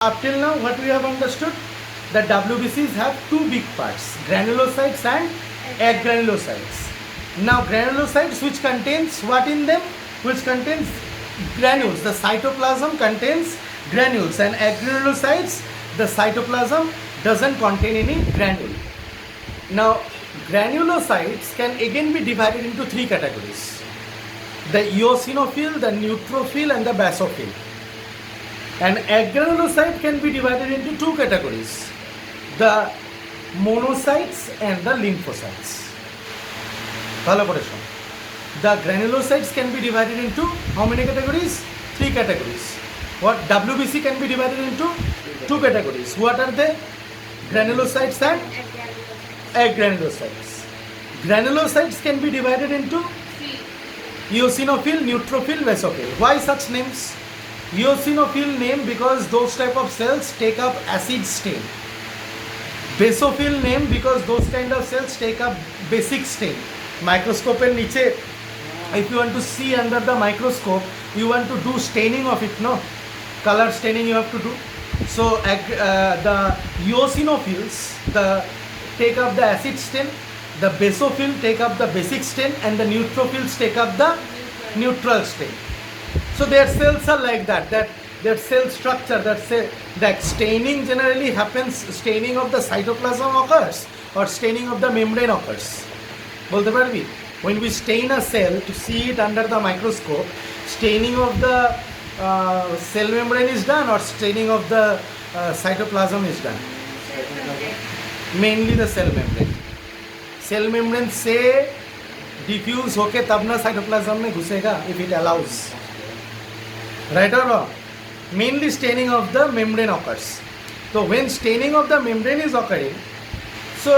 Up till now, what we have understood, that WBCs have two big parts, granulocytes and agranulocytes. Now, granulocytes, which contains what in them? Which contains granules. The cytoplasm contains granules, and agranulocytes, the cytoplasm doesn't contain any granule. Now, granulocytes can again be divided into three categories: the eosinophil, the neutrophil, and the basophil. An agranulocyte can be divided into two categories: the monocytes and the lymphocytes. The granulocytes can be divided into how many categories? Three categories. What WBC can be divided into? Two categories. What are they? Granulocytes and agranulocytes. Granulocytes can be divided into eosinophil, neutrophil, basophil. Why such names? Eosinophil name because those type of cells take up acid stain. Basophil name because those kind of cells take up basic stain. Microscope and niche, if you want to see under the microscope, you want to do staining of it, no? Color staining you have to do. So the eosinophils take up the acid stain, the basophil take up the basic stain, and the neutrophils take up the neutral stain. So their cells are like that their cell structure, that staining generally happens, staining of the cytoplasm occurs or staining of the membrane occurs. বলতে পারবি? When we stain a cell to see it under the microscope, staining of the cell membrane is done or staining of the cytoplasm is done? Mainly the cell membrane. Cell membrane से diffuse होके तब ना cytoplasm में घुसेगा if it allows. Right or wrong? Mainly staining of the membrane occurs. So when staining of the membrane is occurring, so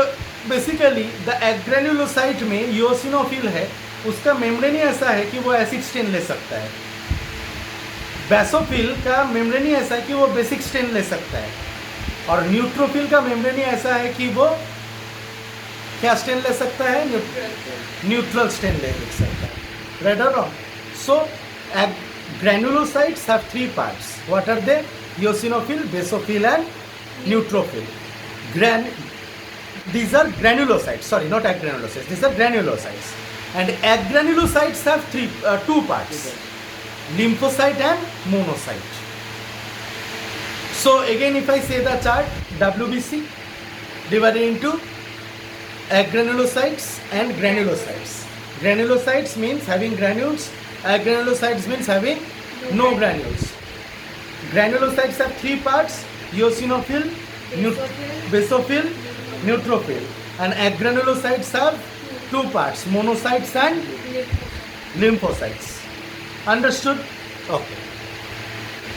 basically the agranulocyte में eosinophil है, उसका membrane ही ऐसा है कि वो acid stain ले सकता है. basophil का membrane ही ऐसा है कि वो basic stain ले सकता है, और neutrophil का membrane ही ऐसा है कि वो क्या stain ले सकता है? Neutral stain ले सकता है. Right or wrong? So granulocytes have three parts. What are they? Eosinophil, basophil, and neutrophil. These are granulocytes. Sorry, not agranulocytes. These are granulocytes. And agranulocytes have two parts: lymphocyte and monocyte. So again, if I say the chart, WBC divided into agranulocytes and granulocytes. Granulocytes means having granules. Agranulocytes means having no granules. Granulocytes have three parts: eosinophil, basophil, neutrophil. And agranulocytes have two parts: monocytes and lymphocytes. Understood? Okay.